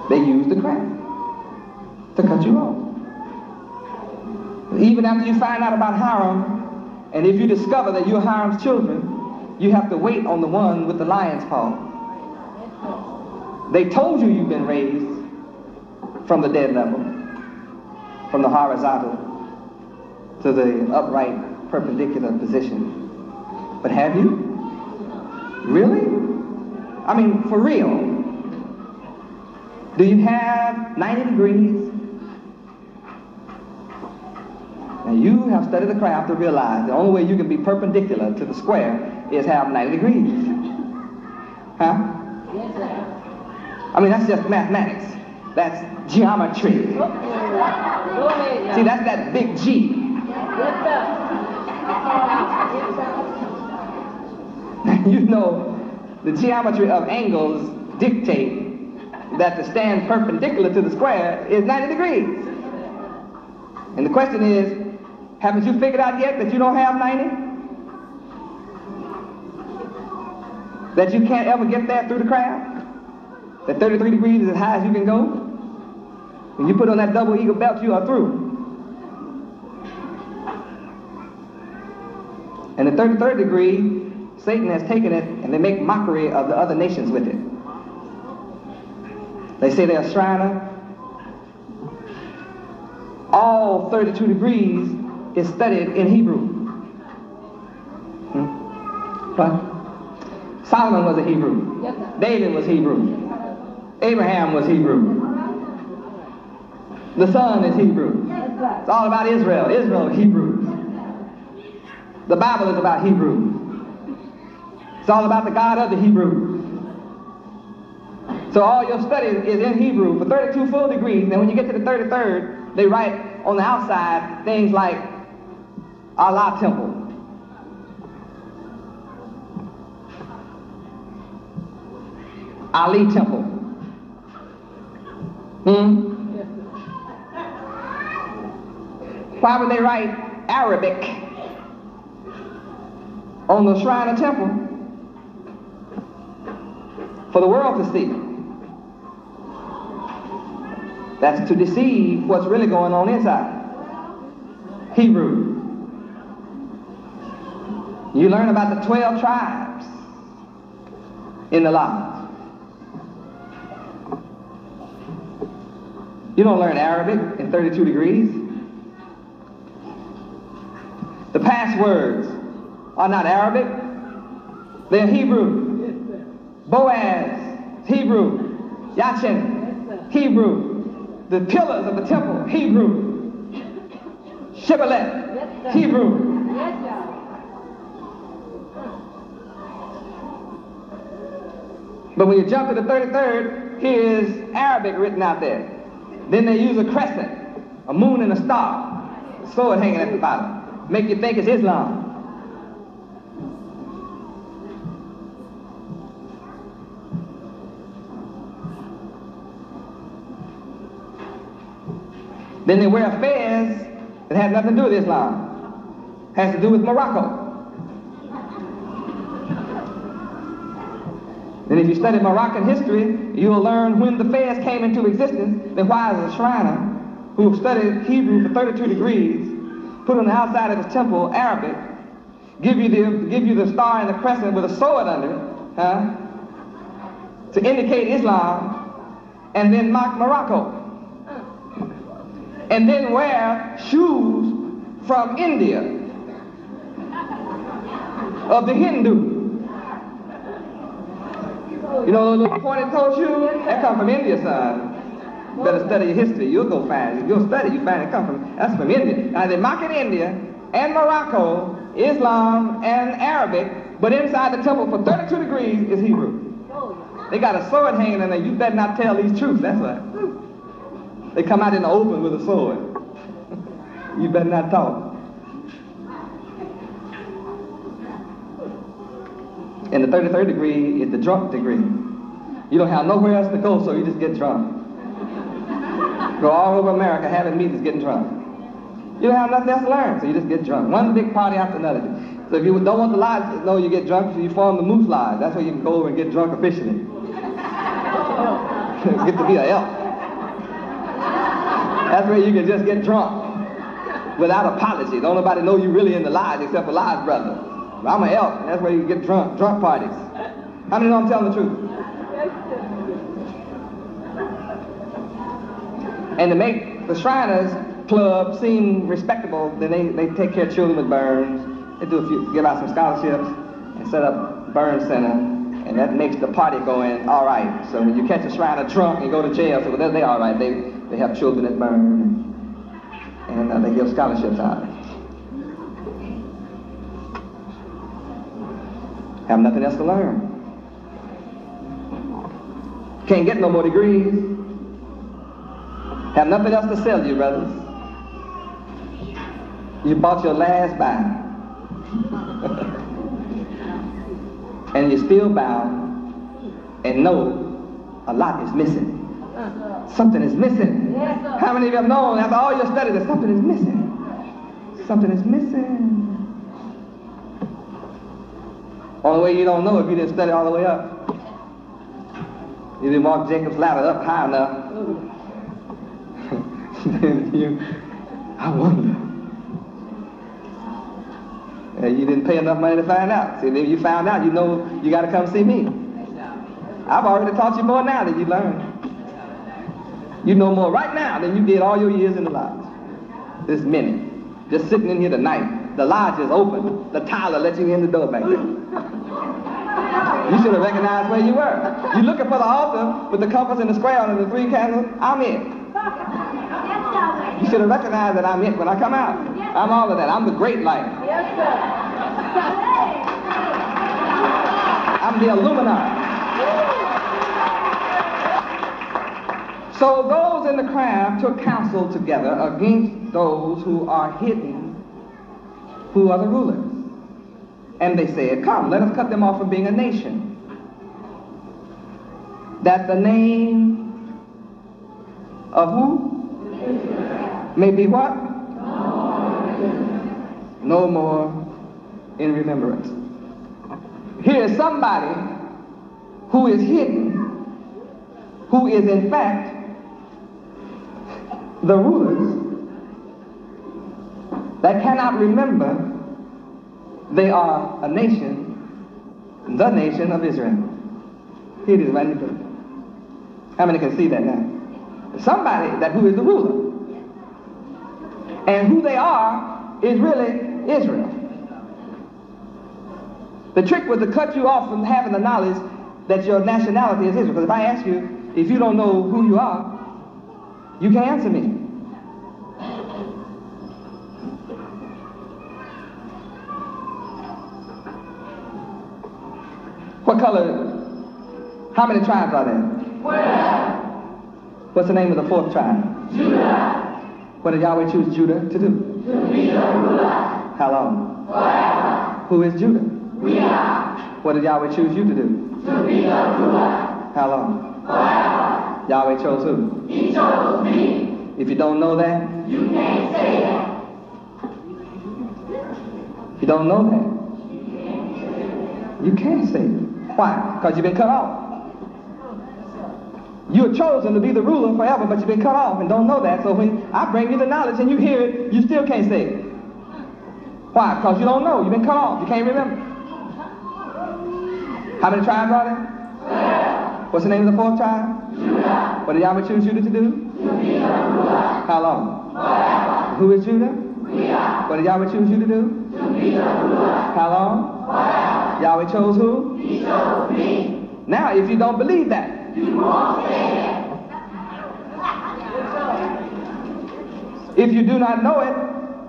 They use the craft to cut you off. Even after you find out about Hiram, and if you discover that you're Hiram's children, you have to wait on the one with the lion's paw. They told you you've been raised from the dead level, from the horizontal to the upright, perpendicular position. But have you? Really? I mean, for real. Do you have 90 degrees? Now you have studied the craft to realize the only way you can be perpendicular to the square is have 90 degrees. Huh? Yes, sir. I mean, that's just mathematics. That's geometry. Go ahead. See, that's that big G. Yes, sir. You know, the geometry of angles dictate that to stand perpendicular to the square is 90 degrees. And the question is, haven't you figured out yet that you don't have 90? That you can't ever get there through the craft? That 33 degrees is as high as you can go? When you put on that double eagle belt, you are through. And the 33rd degree, Satan has taken it and they make mockery of the other nations with it. They say they're a Shriner. All 32 degrees is studied in Hebrew. What? Solomon was a Hebrew. Yes, sir. David was Hebrew. Abraham was Hebrew. The Son is Hebrew. Yes, sir. It's all about Israel. Israel is Hebrew. The Bible is about Hebrew. It's all about the God of the Hebrews. So all your study is in Hebrew for 32 full degrees. And when you get to the 33rd, they write on the outside things like Allah Temple. Ali Temple. Why would they write Arabic on the shrine of temple? For the world to see. That's to deceive what's really going on inside. Hebrew. You learn about the 12 tribes in the law. You don't learn Arabic in 32 degrees. The passwords are not Arabic. They're Hebrew. Boaz, Hebrew. Yachin, Hebrew. The pillars of the temple, Hebrew. Shibboleth, Hebrew. Yes, sir. But when you jump to the 33rd, here's Arabic written out there. Then they use a crescent, a moon and a star, a sword hanging at the bottom. Make you think it's Islam. Then they wear a fez that has nothing to do with Islam. Has to do with Morocco. Then if you study Moroccan history, you'll learn when the fez came into existence. Then why is a Shriner who studied Hebrew for 32 degrees, put on the outside of his temple Arabic, give you the star and the crescent with a sword under it, to indicate Islam, and then mock Morocco? And then wear shoes from India, of the Hindu. You know those little pointed toe shoes? That come from India, son. You better study your history. You'll go find it. If you'll study, you find it come from, that's from India. Now they mock in India and Morocco, Islam and Arabic, but inside the temple for 32 degrees is Hebrew. They got a sword hanging in there. You better not tell these truths, that's what. They come out in the open with a sword. You better not talk. And the 33rd degree is the drunk degree. You don't have nowhere else to go, so you just get drunk. Go all over America having meetings, getting drunk. You don't have nothing else to learn, so you just get drunk. One big party after another. So if you don't want the lodge to know you get drunk, you form the Moose Lodge. That's where you can go over and get drunk officially. Get to be an elf. That's where you can just get drunk without apology. Don't nobody know you really in the lies except for lies, brother. I'm an elf. That's where you get drunk parties. How many know I'm telling the truth? And to make the Shriners Club seem respectable, then they take care of children with burns. They give out some scholarships and set up burn center, and that makes the party going all right. So when you catch a Shriner drunk and go to jail, so they all right. They have children that burn, and they give scholarships out. Have nothing else to learn. Can't get no more degrees. Have nothing else to sell you, brothers. You bought your last buy. And you're still bound and know a lot is missing. Something is missing. How many of you have known after all your study that something is missing? Something is missing. Only way you don't know if you didn't study all the way up. You didn't walk Jacob's ladder up high enough. Then I wonder. You didn't pay enough money to find out. See, if you found out, you know you got to come see me. I've already taught you more now than you learned. You know more right now than you did all your years in the lodge. This minute. Just sitting in here tonight. The lodge is open. The Tyler let you in the door back there. You should have recognized where you were. You're looking for the altar with the compass and the square and the 3 candles. I'm it. You should have recognized that I'm it when I come out. I'm all of that. I'm the great light. Yes, sir. I'm the Illuminati. So those in the crowd took counsel together against those who are hidden, who are the rulers. And they said, come, let us cut them off from being a nation, that the name of who? May be what? No more in remembrance. Here is somebody who is hidden, who is in fact the rulers that cannot remember they are a nation, the nation of Israel. Here it is right in the book. How many can see that now? Somebody who is the ruler. And who they are is really Israel. The trick was to cut you off from having the knowledge that your nationality is Israel. Because if I ask you, if you don't know who you are, you can't answer me. What color? How many tribes are there? 12. What's the name of the 4th tribe? Judah. What did Yahweh choose Judah to do? To be the ruler. How long? Forever. Who is Judah? We are. What did Yahweh choose you to do? To be the ruler. How long? Forever. Yahweh chose who? He chose me. If you don't know that, you can't say that. If you don't know that, you can't say it. Why? Because you've been cut off. You're chosen to be the ruler forever, but you've been cut off and don't know that. So when I bring you the knowledge and you hear it, you still can't say it. Why? Because you don't know. You've been cut off. You can't remember. How many tribes are there? 12. What's the name of the 4th tribe? Judah. What did Yahweh choose Judah to do? To be the ruler. How long? Forever. Who is Judah? We are. What did Yahweh choose you to do? To be the ruler. How long? Forever. Yahweh chose who? He chose me. Now, if you don't believe that, you won't say it. If you do not know it,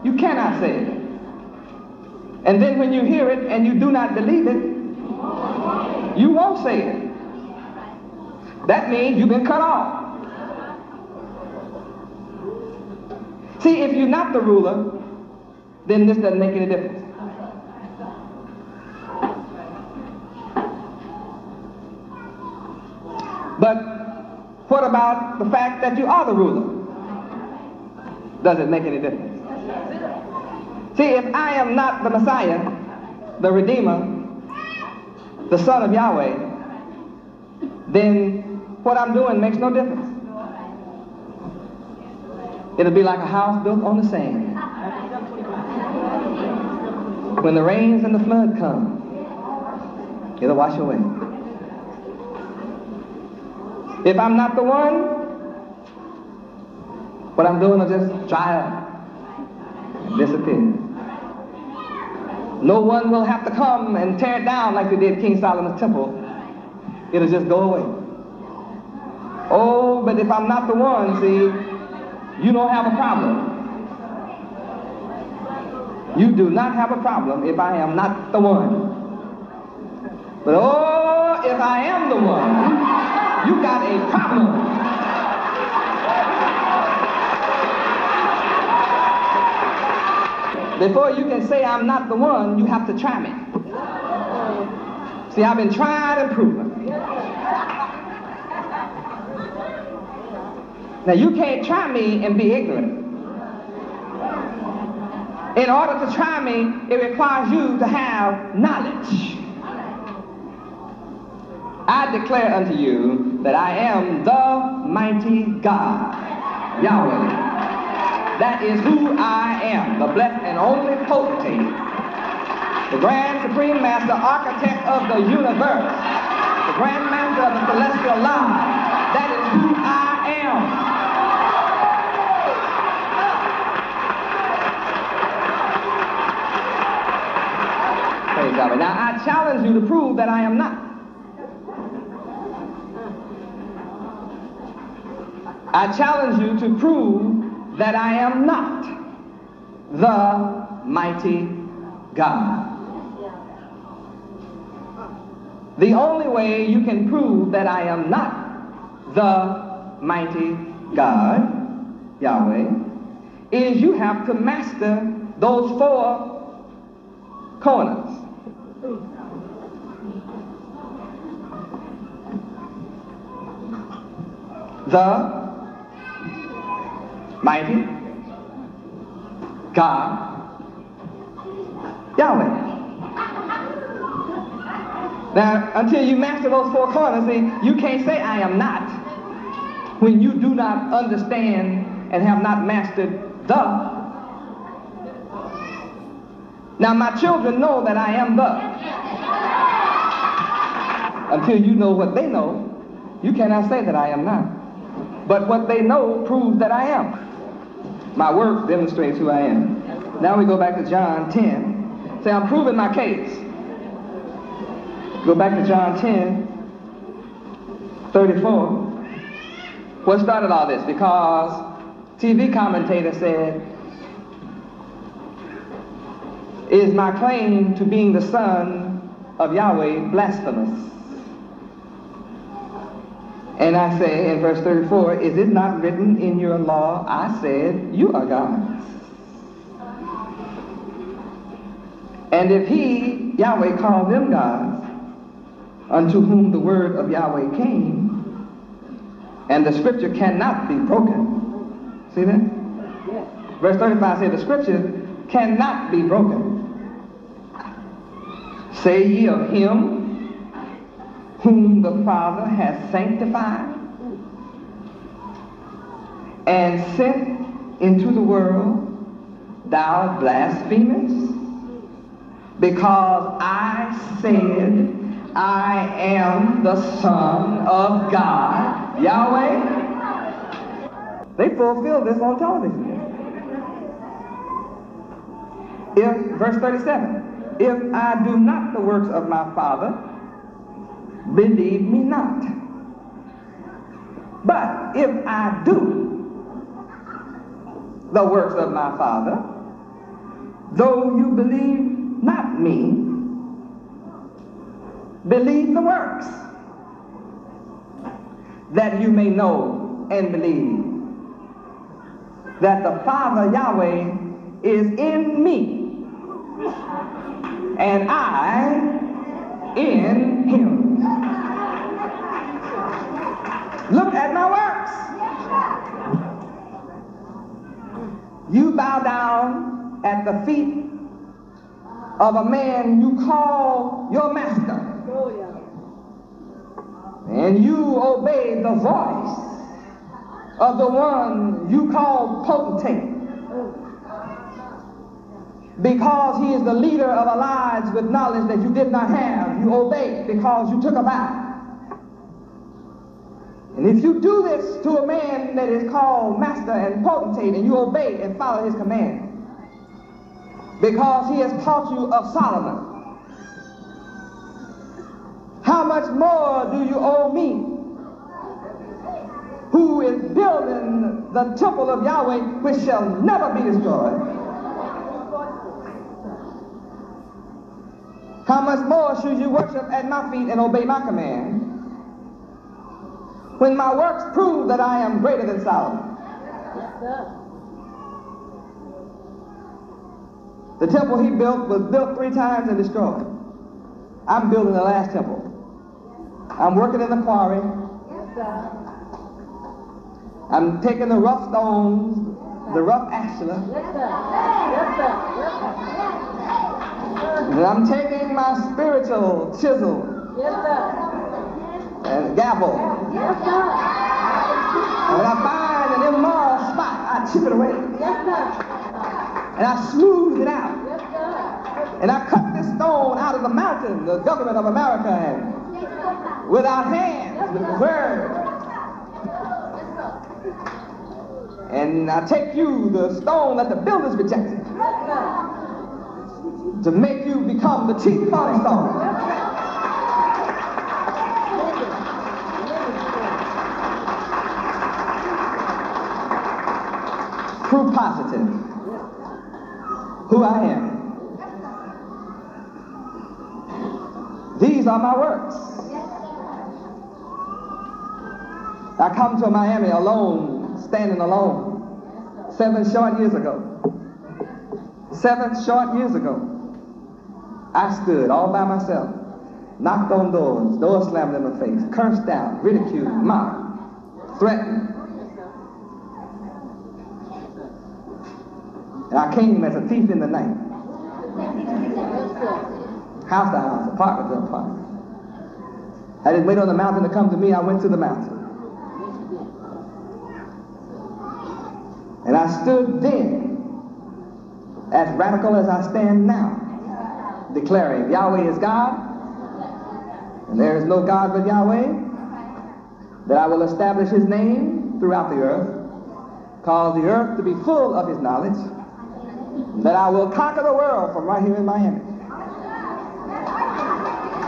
you cannot say it. And then when you hear it and you do not believe it, you won't say it. That means you've been cut off. See, if you're not the ruler, then this doesn't make any difference. But what about the fact that you are the ruler? Does it make any difference? See, if I am not the Messiah, the Redeemer, the Son of Yahweh, then what I'm doing makes no difference. It'll be like a house built on the sand. When the rains and the flood come, it'll wash away. If I'm not the one, what I'm doing will just dry up, disappear. No one will have to come and tear it down like they did King Solomon's temple. It'll just go away. Oh, but if I'm not the one, see, you don't have a problem. You do not have a problem if I am not the one. But oh, if I am the one, you got a problem. Before you can say I'm not the one, you have to try me. See, I've been tried and proven. Now, you can't try me and be ignorant. In order to try me, it requires you to have knowledge. I declare unto you that I am the mighty God, Yahweh. That is who I am, the blessed and only potentate, the grand supreme master, architect of the universe, the grand master of the celestial life. That is who I am. Praise God. Now I challenge you to prove that I am not. I challenge you to prove that I am not the mighty God. The only way you can prove that I am not the mighty God, Yahweh, is you have to master those four corners. The mighty God, Yahweh. Now, until you master those four corners, see, you can't say I am not when you do not understand and have not mastered the. Now, my children know that I am the. Until you know what they know, you cannot say that I am not. But what they know proves that I am. My work demonstrates who I am. Now we go back to John 10. Say, I'm proving my case. Go back to John 10, 34. What started all this? Because TV commentator said, is my claim to being the son of Yahweh blasphemous? And I say in verse 34, is it not written in your law? I said, you are gods. And if he, Yahweh, called them gods, unto whom the word of Yahweh came, and the scripture cannot be broken. See that? Yes. Verse 35 says the scripture cannot be broken. Say ye of him whom the Father has sanctified and sent into the world, thou blasphemest, because I said I am the Son of God, Yahweh. They fulfill this on television. If, verse 37, if I do not the works of my Father, believe me not. But if I do the works of my Father, though you believe not me, believe the works, that you may know and believe that the Father Yahweh is in me, and I in him. Look at my works. You bow down at the feet of a man you call your master. and you obey the voice of the one you call potentate, because he is the leader of our lives with knowledge that you did not have, you obey because you took a vow. And if you do this to a man that is called master and potentate, and you obey and follow his command, because he has taught you of Solomon, how much more do you owe me, who is building the temple of Yahweh, which shall never be destroyed? How much more should you worship at my feet and obey my command, when my works prove that I am greater than Solomon? The temple he built was built 3 times and destroyed. I'm building the last temple. I'm working in the quarry. I'm taking the rough stones, the rough ashlar, and I'm taking my spiritual chisel and gavel. And when I find an immoral spot, I chip it away. And I smooth it out. And I cut this stone out of the mountain, the government of America, and with our hands, with the word. And I take you, the stone that the builders rejected, to make you become the chief cornerstone. Proof positive who I am. These are my works. I come to Miami alone, standing alone, 7 short years ago. 7 short years ago, I stood all by myself, knocked on doors, doors slammed in my face, cursed out, ridiculed, mocked, threatened. And I came as a thief in the night. House to house, apartment to apartment. I didn't wait on the mountain to come to me, I went to the mountain. And I stood then, as radical as I stand now, declaring Yahweh is God, and there is no God but Yahweh, that I will establish his name throughout the earth, cause the earth to be full of his knowledge, that I will conquer the world from right here in Miami.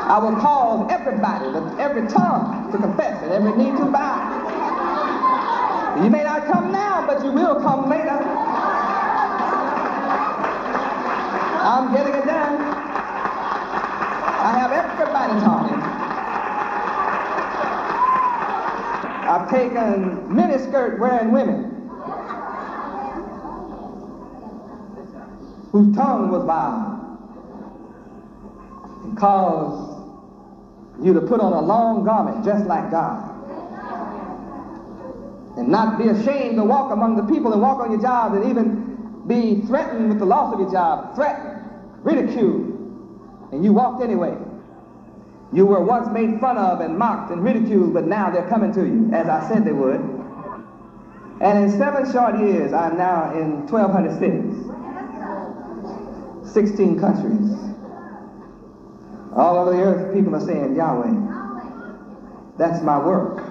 I will cause everybody, every tongue to confess and every knee to bow. You may not come now, but you will come later. I'm getting it done. I have everybody talking. I've taken miniskirt wearing women whose tongue was vile, and caused you to put on a long garment just like God, and not be ashamed to walk among the people and walk on your job, and even be threatened with the loss of your job, threatened, ridiculed, and you walked anyway. You were once made fun of and mocked and ridiculed, but now they're coming to you, as I said they would. And in 7 short years, I'm now in 1,200 cities, 16 countries. All over the earth, people are saying, Yahweh, that's my work.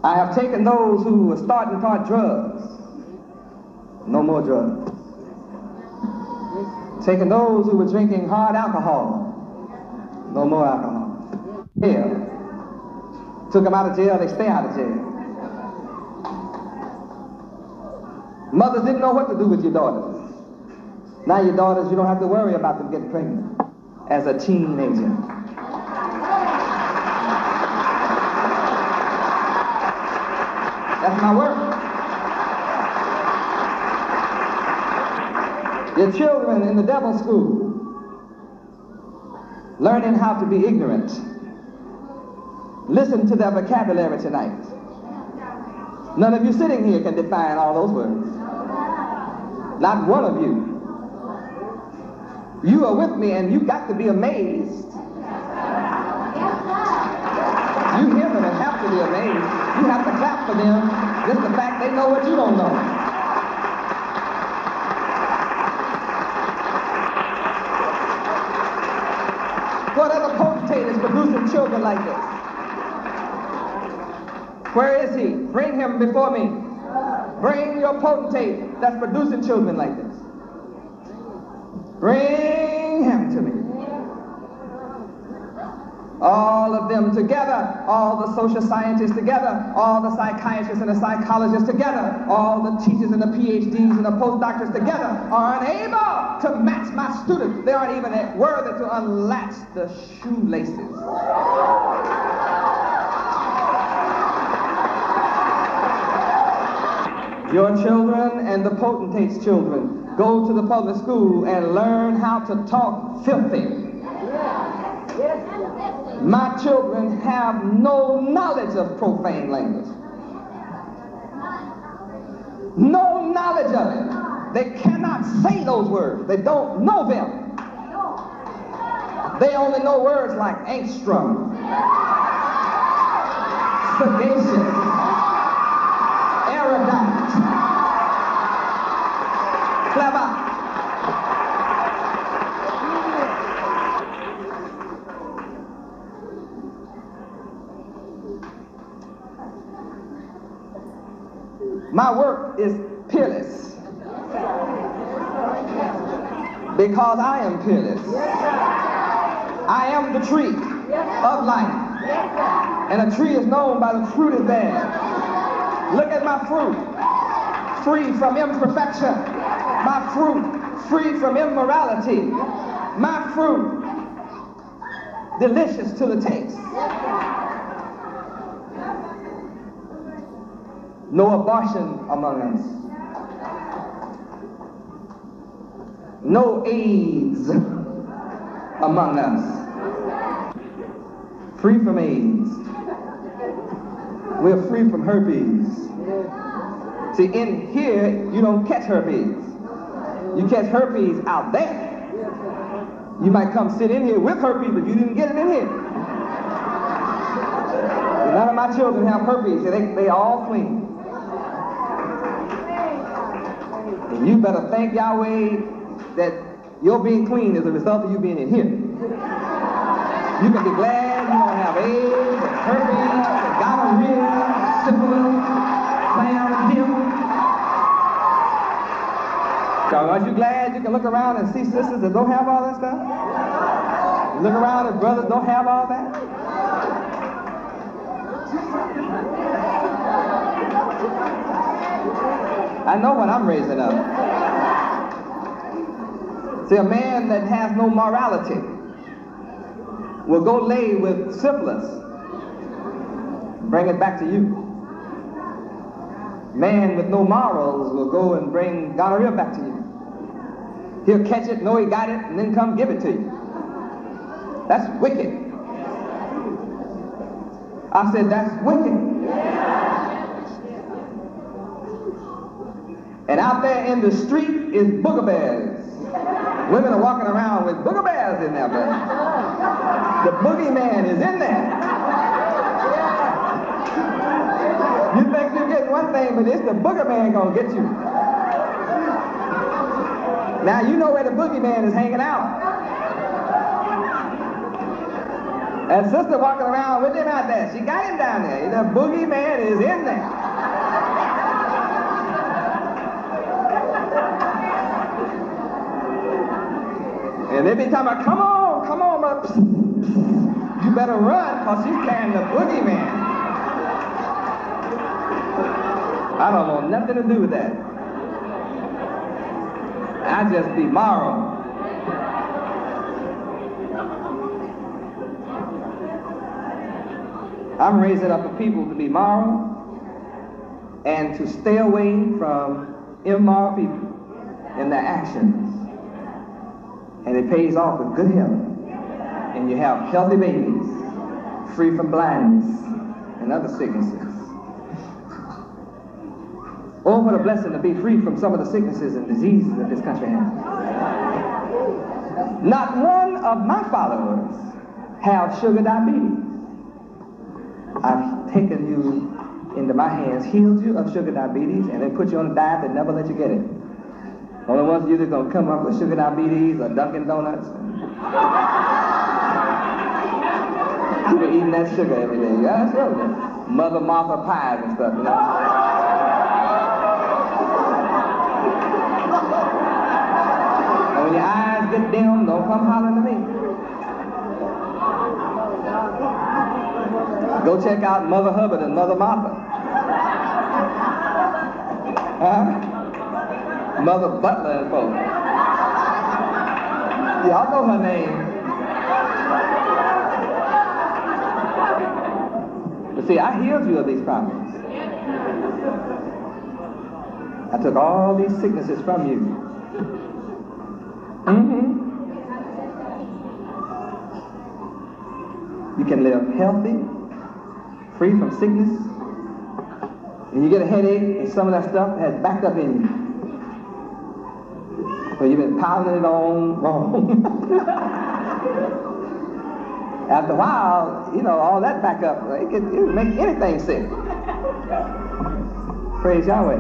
I have taken those who were starting to taught drugs. No more drugs. Taken those who were drinking hard alcohol. No more alcohol. Jail. Took them out of jail, they stay out of jail. Mothers didn't know what to do with your daughters. Now your daughters, you don't have to worry about them getting pregnant as a teenager. That's my work. Your children in the devil's school, learning how to be ignorant. Listen to their vocabulary tonight. None of you sitting here can define all those words. Not one of you. You are with me, and you've got to be amazed You hear them and have to be amazed. You have to clap for them. Just the fact they know what you don't know. What other potentate is producing children like this? Where is he? Bring him before me. Bring your potentate that's producing children like this. Bring him to me. All of them together, all the social scientists together, all the psychiatrists and the psychologists together, all the teachers and the PhDs and the postdoctors together are unable to match my students. They aren't even worthy to unlatch the shoelaces. Your children and the potentate's children go to the public school and learn how to talk filthy. My children have no knowledge of profane language. No knowledge of it. They cannot say those words. They don't know them. They only know words like angstrom, sagacious, erudite, clever. My work is peerless because I am peerless. I am the tree of life, and a tree is known by the fruit it bears. Look at my fruit, free from imperfection. My fruit, free from immorality. My fruit, delicious to the taste. No abortion among us. No AIDS among us. Free from AIDS. We're free from herpes. See, in here, you don't catch herpes. You catch herpes out there. You might come sit in here with herpes, but you didn't get it in here. None of my children have herpes. They all clean. And you better thank Yahweh that your being clean is a result of you being in here. You can be glad you don't have AIDS, herpes, gonorrhea, syphilis, chlamydia. So aren't you glad you can look around and see sisters that don't have all that stuff? You look around and brothers don't have all that? I know what I'm raising up. See, a man that has no morality will go lay with syphilis, bring it back to you. Man with no morals will go and bring gonorrhea back to you. He'll catch it, know he got it, and then come give it to you. That's wicked. I said, that's wicked. And out there in the street is booger bears. Women are walking around with booger bears in there, but the boogeyman is in there. You think you're getting one thing, but it's the booger man gonna get you. Now you know where the boogeyman is hanging out. And sister walking around with him out there. She got him down there. The boogeyman is in there. And they be talking about, come on, but you better run, because she's carrying the boogeyman. I don't want nothing to do with that. I just be moral. I'm raising up a people to be moral and to stay away from immoral people in their actions. And it pays off with good health. And you have healthy babies, free from blindness and other sicknesses. Oh, what a blessing to be free from some of the sicknesses and diseases that this country has. Not one of my followers have sugar diabetes. I've taken you into my hands, healed you of sugar diabetes, and then put you on a diet that never let you get it. Only ones of you that are going to come up with sugar diabetes or Dunkin' Donuts. You've been eating that sugar every day. Yeah, that's right. Mother Martha pies and stuff, you know. And when your eyes get dim, don't come hollering to me. Go check out Mother Hubbard and Mother Martha. Mother Butler and folks. Y'all know her name. But see, I healed you of these problems. I took all these sicknesses from you. You can live healthy, free from sickness. And you get a headache, and some of that stuff has backed up in you. So you've been piling it on wrong. After a while, you know, all that back up, it can make anything sick. Praise Yahweh.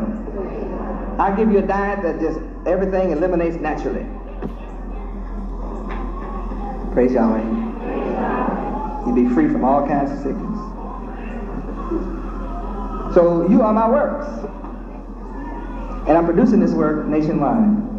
I give you a diet that just everything eliminates naturally. Praise Yahweh. You'll be free from all kinds of sickness. So you are my works. And I'm producing this work nationwide.